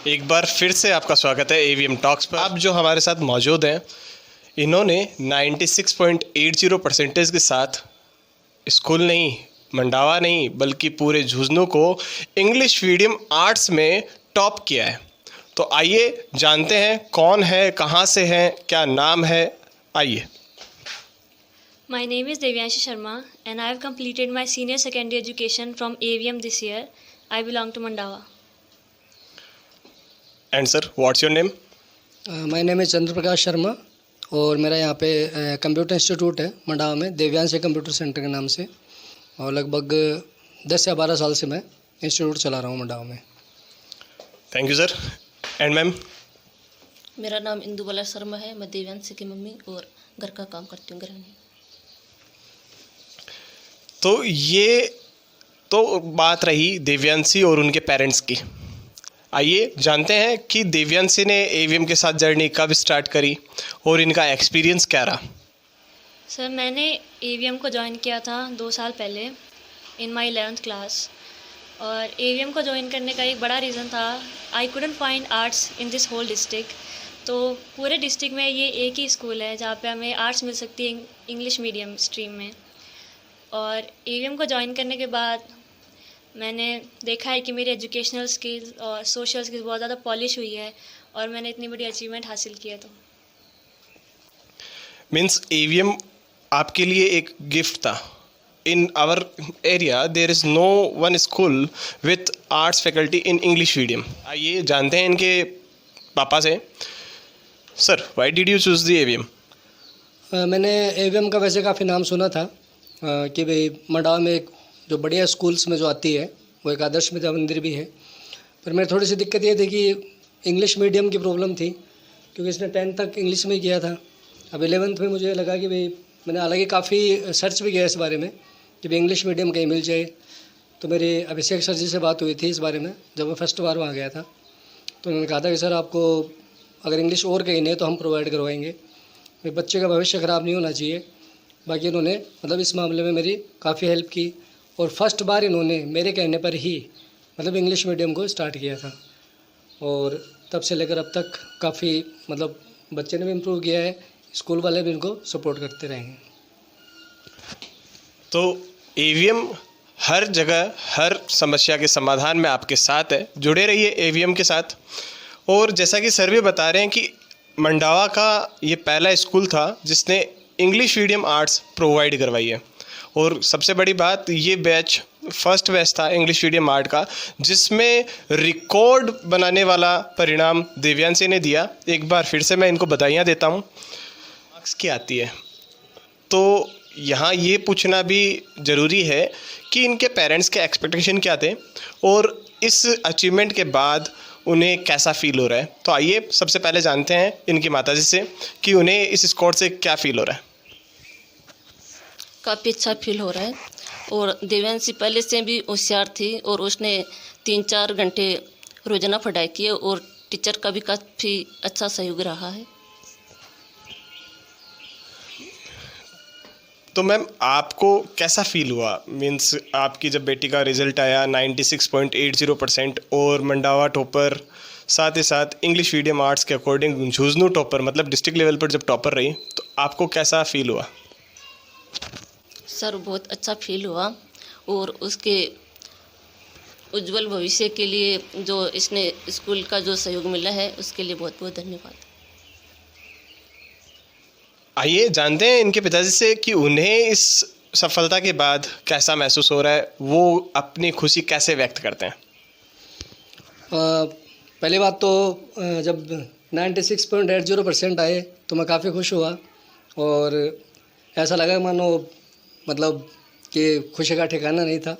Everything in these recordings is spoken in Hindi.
एक बार फिर से आपका स्वागत है एवीएम टॉक्स पर। आप जो हमारे साथ मौजूद हैं, इन्होंने 96.80 परसेंटेज के साथ स्कूल नहीं, मंडावा नहीं, बल्कि पूरे झुंझुनू को इंग्लिश मीडियम आर्ट्स में टॉप किया है। तो आइए जानते हैं कौन है, कहाँ से हैं, क्या नाम है। आइए। My name is Devyanshi Sharma and I have completed my senior secondary education from AVM this year. I belong to Mandawa. And sir, what's your name? My name is Chandra Prakash Sharma और मेरा यहाँ पे कंप्यूटर इंस्टीट्यूट है मंडावा में, देवयांशी कंप्यूटर सेंटर के नाम से। और लगभग 10 या 12 साल से मैं इंस्टीट्यूट चला रहा हूँ मंडावा में। Thank you sir. And ma'am? मेरा नाम इंदुबाला शर्मा है। मैं देवयांशी की मम्मी और घर का काम करती हूँ गृहिणी। तो ये तो बात रही देवयांशी और उनके पेरेंट्स की। आइए जानते हैं कि देवयांशी ने एवीएम के साथ जर्नी कब स्टार्ट करी और इनका एक्सपीरियंस क्या रहा। सर, मैंने AVM को ज्वाइन किया था 2 साल पहले इन माई 11th क्लास। और AVM को ज्वाइन करने का एक बड़ा रीज़न था, I couldn't find arts in this whole district. तो पूरे डिस्ट्रिक्ट में ये एक ही स्कूल है जहाँ पे हमें आर्ट्स मिल सकती है इंग्लिश मीडियम स्ट्रीम में। और AVM को ज्वाइन करने के बाद मैंने देखा है कि मेरी एजुकेशनल स्किल्स और सोशल स्किल्स बहुत ज़्यादा पॉलिश हुई है और मैंने इतनी बड़ी अचीवमेंट हासिल की है। तो मीन्स एवीएम आपके लिए एक गिफ्ट था। In our area there is no one school with arts faculty in English medium. आइए जानते हैं इनके पापा से। Sir, why did you choose the AVM? मैंने AVM का वैसे काफ़ी नाम सुना था कि भाई मंडावा में एक जो बढ़िया स्कूल्स में जो आती है वो एक आदर्श विद्या मंदिर भी है। पर मेरी थोड़ी सी दिक्कत ये थी कि इंग्लिश मीडियम की प्रॉब्लम थी, क्योंकि इसने 10th तक इंग्लिश में किया था। अब 11th में मुझे लगा कि भाई, मैंने हालांकि काफ़ी सर्च भी किया इस बारे में कि भाई इंग्लिश मीडियम कहीं मिल जाए। तो मेरी अभिषेक सर जी से बात हुई थी इस बारे में जब मैं फर्स्ट बार वहाँ गया था। तो उन्होंने कहा था कि सर, आपको अगर इंग्लिश और कहीं नहीं तो हम प्रोवाइड करवाएंगे, भाई बच्चे का भविष्य ख़राब नहीं होना चाहिए। बाकी इन्होंने मतलब इस मामले में मेरी काफ़ी हेल्प की और फर्स्ट बार इन्होंने मेरे कहने पर ही मतलब इंग्लिश मीडियम को स्टार्ट किया था। और तब से लेकर अब तक काफ़ी मतलब बच्चे ने भी इम्प्रूव किया है, स्कूल वाले भी इनको सपोर्ट करते रहे हैं। तो एवीएम हर जगह हर समस्या के समाधान में आपके साथ है। जुड़े रहिए एवीएम के साथ। और जैसा कि सर भी बता रहे हैं कि मंडावा का ये पहला स्कूल था जिसने इंग्लिश मीडियम आर्ट्स प्रोवाइड करवाई है। और सबसे बड़ी बात, ये बैच फर्स्ट बैच था इंग्लिश मीडियम आर्ट का जिसमें रिकॉर्ड बनाने वाला परिणाम देवयांशी ने दिया। एक बार फिर से मैं इनको बधाइयाँ देता हूँ। मार्क्स की आती है तो यहाँ ये पूछना भी ज़रूरी है कि इनके पेरेंट्स के एक्सपेक्टेशन क्या थे और इस अचीवमेंट के बाद उन्हें कैसा फील हो रहा है। तो आइए सबसे पहले जानते हैं इनकी माताजी से कि उन्हें इस स्कोर से क्या फील हो रहा है। काफ़ी अच्छा फील हो रहा है। और देवयांशी पहले से भी होशियार थी और उसने 3-4 घंटे रोजाना पढ़ाई की है और टीचर का भी काफ़ी अच्छा सहयोग रहा है। तो मैम, आपको कैसा फील हुआ? मीन्स आपकी जब बेटी का रिजल्ट आया 96.80% और मंडावा टॉपर, साथ ही साथ इंग्लिश मीडियम आर्ट्स के अकॉर्डिंग झुंझुनू टॉपर, मतलब डिस्ट्रिक्ट लेवल पर जब टॉपर रही, तो आपको कैसा फील हुआ? सर, बहुत अच्छा फील हुआ और उसके उज्जवल भविष्य के लिए जो इसने स्कूल का जो सहयोग मिला है उसके लिए बहुत बहुत धन्यवाद। आइए जानते हैं इनके पिताजी से कि उन्हें इस सफलता के बाद कैसा महसूस हो रहा है, वो अपनी खुशी कैसे व्यक्त करते हैं। पहली बात तो जब 96.80% आए तो मैं काफ़ी खुश हुआ और ऐसा लगा मानो मतलब कि खुशी का ठिकाना नहीं था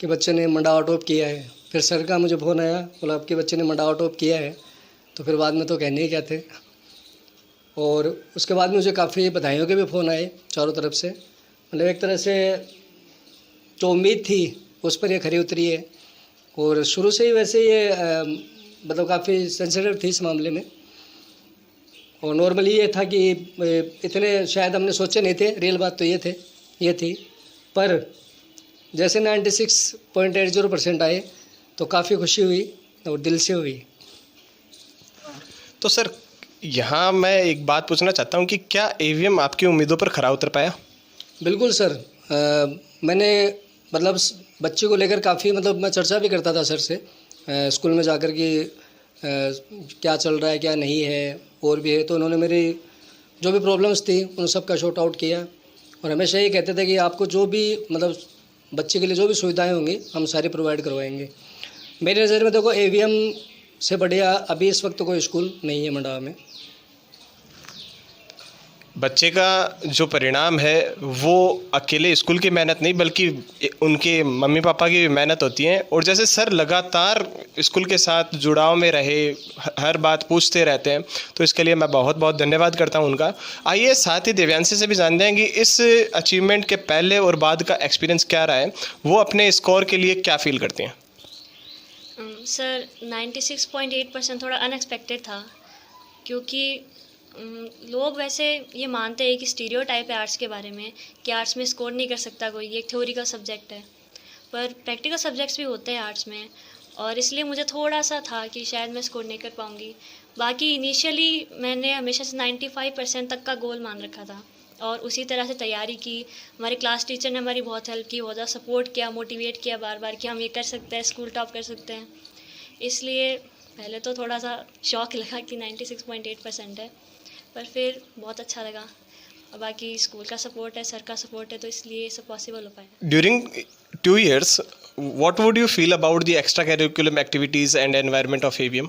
कि बच्चे ने मंडावा टॉप किया है। फिर सर का मुझे फ़ोन आया, बोला आपके बच्चे ने मंडावा टॉप किया है। तो फिर बाद में तो कहने ही क्या थे। और उसके बाद मुझे काफ़ी बधाइयों के भी फ़ोन आए चारों तरफ से। मतलब एक तरह से जो उम्मीद थी उस पर ये खरी उतरी है। और शुरू से ही वैसे ये मतलब काफ़ी सेंसिटिव थी इस मामले में। और नॉर्मली ये था कि इतने शायद हमने सोचे नहीं थे, रियल बात तो ये थी। पर जैसे 96.80% आए तो काफ़ी खुशी हुई और दिल से हुई। तो सर यहाँ मैं एक बात पूछना चाहता हूँ कि क्या एवीएम आपकी उम्मीदों पर खरा उतर पाया? बिल्कुल सर। मैंने मतलब बच्चे को लेकर काफ़ी मतलब मैं चर्चा भी करता था सर से स्कूल में जाकर कि क्या चल रहा है क्या नहीं है और भी है, तो उन्होंने मेरी जो भी प्रॉब्लम्स थी उन सब का शॉर्ट आउट किया और हमेशा ये कहते थे कि आपको जो भी मतलब बच्चे के लिए जो भी सुविधाएं होंगी हम सारी प्रोवाइड करवाएंगे। मेरी नज़र में देखो एवीएम से बढ़िया अभी इस वक्त तो कोई स्कूल नहीं है मंडावा में। बच्चे का जो परिणाम है वो अकेले स्कूल की मेहनत नहीं बल्कि उनके मम्मी पापा की भी मेहनत होती है। और जैसे सर लगातार स्कूल के साथ जुड़ाव में रहे, हर बात पूछते रहते हैं, तो इसके लिए मैं बहुत बहुत धन्यवाद करता हूं उनका। आइए साथ ही देव्यांशी से भी जानते हैं कि इस अचीवमेंट के पहले और बाद का एक्सपीरियंस क्या रहा है, वो अपने स्कोर के लिए क्या फील करते हैं। सर 96.8% थोड़ा अनएक्सपेक्टेड था, क्योंकि लोग वैसे ये मानते हैं कि स्टीरियोटाइप है आर्ट्स के बारे में कि आर्ट्स में स्कोर नहीं कर सकता कोई, ये एक थ्योरी का सब्जेक्ट है, पर प्रैक्टिकल सब्जेक्ट्स भी होते हैं आर्ट्स में, और इसलिए मुझे थोड़ा सा था कि शायद मैं स्कोर नहीं कर पाऊँगी। बाकी इनिशियली मैंने हमेशा से 95% तक का गोल मान रखा था और उसी तरह से तैयारी की। हमारे क्लास टीचर ने हमारी बहुत हेल्प की, बहुत ज़्यादा सपोर्ट किया, मोटिवेट किया बार बार कि हम ये कर सकते हैं, स्कूल टॉप कर सकते हैं। इसलिए पहले तो थोड़ा सा शौक लगा कि 96.8% है, पर फिर बहुत अच्छा लगा। और बाकी स्कूल का सपोर्ट है, सर का सपोर्ट है, तो इसलिए ये सब पॉसिबल हो पाया। During 2 years, what would you feel about the extracurricular activities and environment of AVM?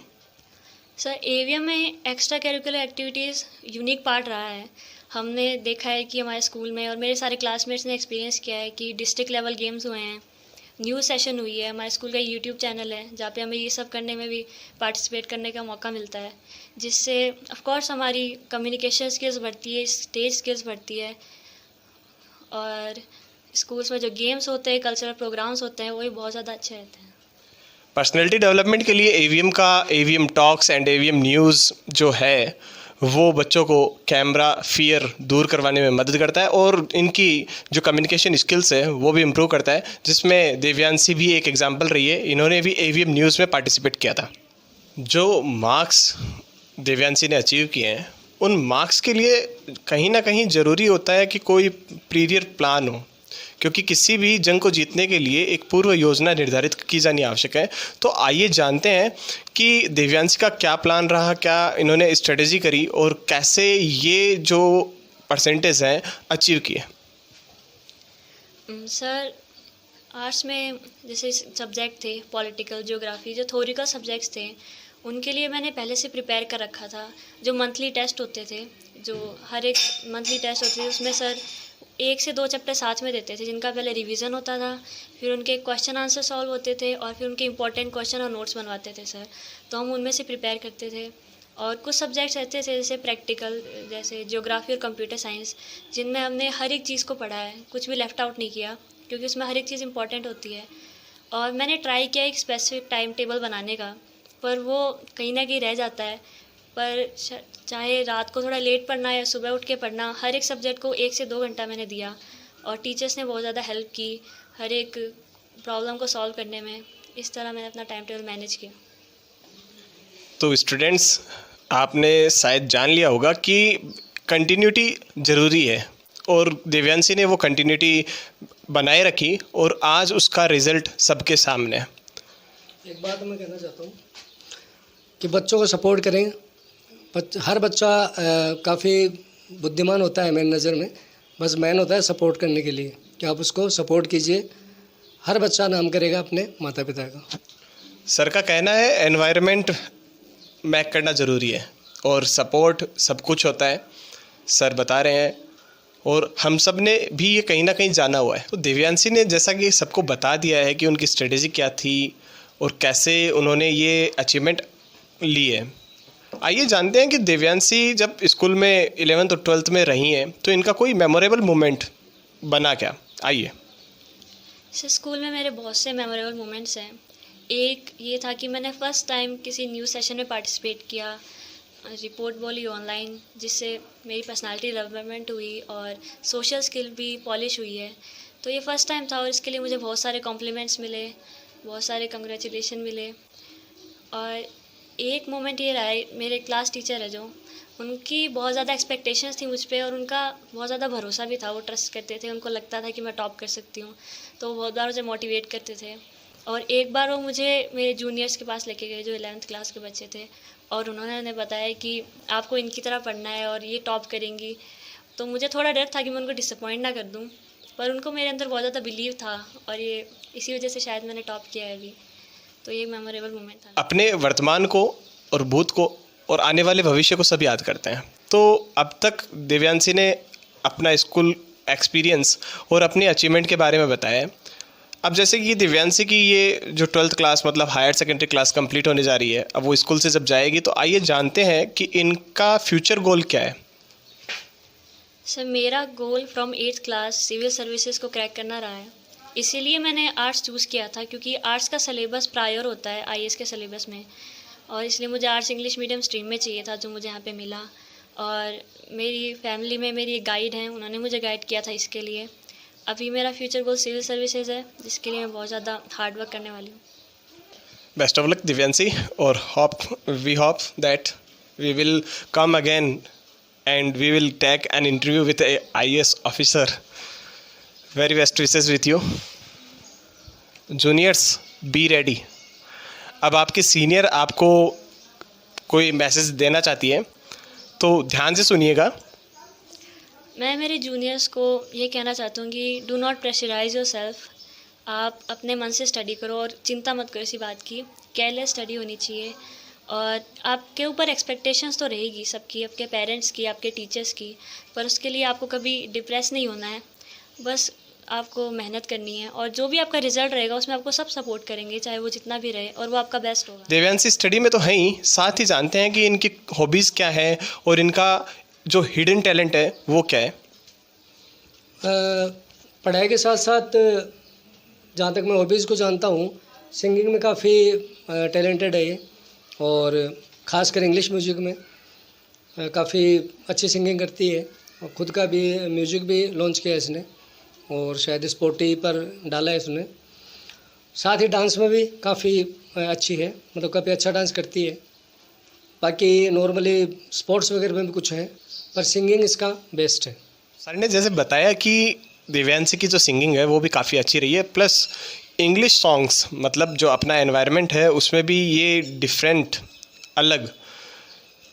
Sir AVM में extracurricular activities unique part रहा है। हमने देखा है कि हमारे स्कूल में और मेरे सारे क्लासमेट्स ने एक्सपीरियंस किया है कि डिस्ट्रिक्ट लेवल गेम्स हुए हैं, न्यूज़ सेशन हुई है, हमारे स्कूल का यूट्यूब चैनल है जहाँ पे हमें ये सब करने में भी पार्टिसिपेट करने का मौका मिलता है, जिससे ऑफ कोर्स हमारी कम्युनिकेशन स्किल्स बढ़ती है, स्टेज स्किल्स बढ़ती है, और स्कूल्स में जो गेम्स होते हैं, कल्चरल प्रोग्राम्स होते हैं, वो भी बहुत ज़्यादा अच्छे रहते हैं। पर्सनैलिटी डेवलपमेंट के लिए एवीएम का AVM talks and AVM news जो है वो बच्चों को कैमरा फियर दूर करवाने में मदद करता है और इनकी जो कम्युनिकेशन स्किल्स है वो भी इम्प्रूव करता है, जिसमें देव्यांशी भी एक एग्जांपल रही है। इन्होंने भी एवीएम न्यूज़ में पार्टिसिपेट किया था। जो मार्क्स देव्यांशी ने अचीव किए हैं उन मार्क्स के लिए कहीं ना कहीं ज़रूरी होता है कि कोई प्रीवियर प्लान हो, क्योंकि किसी भी जंग को जीतने के लिए एक पूर्व योजना निर्धारित की जानी आवश्यक है। तो आइए जानते हैं कि देव्यांशी का क्या प्लान रहा, क्या इन्होंने स्ट्रेटेजी करी और कैसे ये जो परसेंटेज हैं अचीव किए। सर आर्ट्स में जैसे सब्जेक्ट थे पॉलिटिकल, ज्योग्राफी, जो थ्योरिकल सब्जेक्ट्स थे उनके लिए मैंने पहले से प्रिपेयर कर रखा था। जो मंथली टेस्ट होते थे, जो हर एक मंथली टेस्ट होते थे, उसमें सर 1 से 2 चैप्टर साथ में देते थे, जिनका पहले रिवीजन होता था, फिर उनके क्वेश्चन आंसर सॉल्व होते थे और फिर उनके इंपॉर्टेंट क्वेश्चन और नोट्स बनवाते थे सर। तो हम उनमें से प्रिपेयर करते थे। और कुछ सब्जेक्ट्स ऐसे थे जैसे प्रैक्टिकल, जैसे ज्योग्राफी और कंप्यूटर साइंस, जिनमें हमने हर एक चीज़ को पढ़ा है, कुछ भी लेफ़्ट आउट नहीं किया, क्योंकि उसमें हर एक चीज़ इंपॉर्टेंट होती है। और मैंने ट्राई किया एक स्पेसिफिक टाइम टेबल बनाने का, पर वो कहीं ना कहीं रह जाता है। पर चाहे रात को थोड़ा लेट पढ़ना या सुबह उठ के पढ़ना, हर एक सब्जेक्ट को 1 से 2 घंटा मैंने दिया और टीचर्स ने बहुत ज़्यादा हेल्प की हर एक प्रॉब्लम को सॉल्व करने में। इस तरह मैंने अपना टाइम टेबल मैनेज किया। तो स्टूडेंट्स, आपने शायद जान लिया होगा कि कंटिन्यूटी ज़रूरी है और देव्यांशी ने वो कंटिन्यूटी बनाए रखी और आज उसका रिज़ल्ट सबके सामने है। एक बात मैं कहना चाहता हूँ कि बच्चों को सपोर्ट करें। हर बच्चा काफ़ी बुद्धिमान होता है मेरी नज़र में, बस मैन होता है सपोर्ट करने के लिए कि आप उसको सपोर्ट कीजिए। हर बच्चा नाम करेगा अपने माता पिता का। सर का कहना है एनवायरनमेंट मैक करना ज़रूरी है और सपोर्ट सब कुछ होता है, सर बता रहे हैं, और हम सब ने भी ये कहीं ना कहीं जाना हुआ है। तो देव्यांशी ने जैसा कि सबको बता दिया है कि उनकी स्ट्रेटेजी क्या थी और कैसे उन्होंने ये अचीवमेंट ली है। आइए जानते हैं कि देव्यांशी जब स्कूल में 11th और 12th में रही हैं तो इनका कोई मेमोरेबल मोमेंट बना क्या। आइए। सर स्कूल में मेरे बहुत से मेमोरेबल मोमेंट्स हैं। एक ये था कि मैंने फ़र्स्ट टाइम किसी न्यूज़ सेशन में पार्टिसिपेट किया, रिपोर्ट बोली ऑनलाइन, जिससे मेरी पर्सनालिटी डेवलपमेंट हुई और सोशल स्किल भी पॉलिश हुई है। तो ये फ़र्स्ट टाइम था और इसके लिए मुझे बहुत सारे कॉम्प्लीमेंट्स मिले, बहुत सारे कंग्रेचुलेशन मिले। और एक मोमेंट ये रहा है, मेरे क्लास टीचर है जो, उनकी बहुत ज़्यादा एक्सपेक्टेशंस थी मुझ पे और उनका बहुत ज़्यादा भरोसा भी था। वो ट्रस्ट करते थे, उनको लगता था कि मैं टॉप कर सकती हूँ, तो वो बहुत बार मुझे मोटिवेट करते थे। और एक बार वो मुझे मेरे जूनियर्स के पास लेके गए जो 11th क्लास के बच्चे थे, और उन्होंने उन्हें बताया कि आपको इनकी तरह पढ़ना है और ये टॉप करेंगी। तो मुझे थोड़ा डर था कि मैं उनको डिसअपॉइंट ना कर दूँ, पर उनको मेरे अंदर बहुत ज़्यादा बिलीव था और ये इसी वजह से शायद मैंने टॉप किया है अभी। तो ये मेमोरेबल मोमेंट था। अपने वर्तमान को और भूत को और आने वाले भविष्य को सब याद करते हैं। तो अब तक दिव्यांशी ने अपना स्कूल एक्सपीरियंस और अपनी अचीवमेंट के बारे में बताया है। अब जैसे कि दिव्यांशी की ये जो 12th क्लास मतलब हायर सेकेंडरी क्लास कंप्लीट होने जा रही है, अब वो स्कूल से जब जाएगी तो आइए जानते हैं कि इनका फ्यूचर गोल क्या है। सर मेरा goal from 8th class civil services को क्रैक करना रहा है। इसीलिए मैंने आर्ट्स चूज़ किया था, क्योंकि आर्ट्स का सिलेबस प्रायर होता है आईएएस के सिलेबस में, और इसलिए मुझे आर्ट्स इंग्लिश मीडियम स्ट्रीम में चाहिए था, जो मुझे यहाँ पे मिला। और मेरी फैमिली में मेरी एक गाइड हैं, उन्होंने मुझे गाइड किया था इसके लिए। अभी मेरा फ्यूचर गोल सिविल सर्विसेज है, जिसके लिए मैं बहुत ज़्यादा हार्ड वर्क करने वाली हूँ। बेस्ट ऑफ लक दिव्यांशी, और we hope that we will come again and we will take an interview with a IAS officer. Very best wishes with you. Juniors, be ready. अब आपके सीनियर आपको कोई मैसेज देना चाहती है तो ध्यान से सुनिएगा। मैं मेरे जूनियर्स को ये कहना चाहती हूँ कि do not pressurise yourself. आप अपने मन से स्टडी करो और चिंता मत करो इसी बात की। केयरलेस स्टडी होनी चाहिए, और आपके ऊपर एक्सपेक्टेशंस तो रहेगी सबकी, आपके पेरेंट्स की, आपके टीचर्स की, पर उसके लिए आपको कभी डिप्रेस नहीं होना है। बस आपको मेहनत करनी है, और जो भी आपका रिजल्ट रहेगा उसमें आपको सब सपोर्ट करेंगे, चाहे वो जितना भी रहे, और वो आपका बेस्ट होगा। दिव्यांशी स्टडी में तो है ही, साथ ही जानते हैं कि इनकी हॉबीज़ क्या है और इनका जो हिडन टैलेंट है वो क्या है। पढ़ाई के साथ साथ जहाँ तक मैं हॉबीज़ को जानता हूँ, सिंगिंग में काफ़ी टैलेंटेड है ये, और ख़ासकर इंग्लिश म्यूज़िक में काफ़ी अच्छी सिंगिंग करती है, और ख़ुद का भी म्यूज़िक भी लॉन्च किया है इसने, और शायद स्पॉटी पर डाला है इसने। साथ ही डांस में भी काफ़ी अच्छी है, मतलब काफ़ी अच्छा डांस करती है। बाकी नॉर्मली स्पोर्ट्स वगैरह में भी कुछ है, पर सिंगिंग इसका बेस्ट है। सर ने जैसे बताया कि दिव्यांशी की जो सिंगिंग है वो भी काफ़ी अच्छी रही है, प्लस इंग्लिश सॉन्ग्स मतलब जो अपना एनवायरनमेंट है उसमें भी ये डिफरेंट अलग।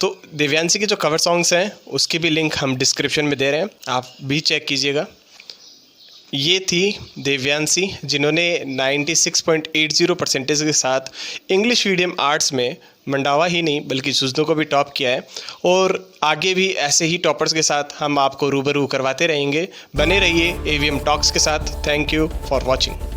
तो दिव्यांशी के जो कवर सॉन्ग्स हैं उसकी भी लिंक हम डिस्क्रिप्शन में दे रहे हैं, आप भी चेक कीजिएगा। ये थी दिव्यांशी जिन्होंने 96.80% के साथ इंग्लिश मीडियम आर्ट्स में मंडावा ही नहीं बल्कि सुजनों को भी टॉप किया है, और आगे भी ऐसे ही टॉपर्स के साथ हम आपको रूबरू करवाते रहेंगे। बने रहिए AVM टॉक्स के साथ। Thank you for watching.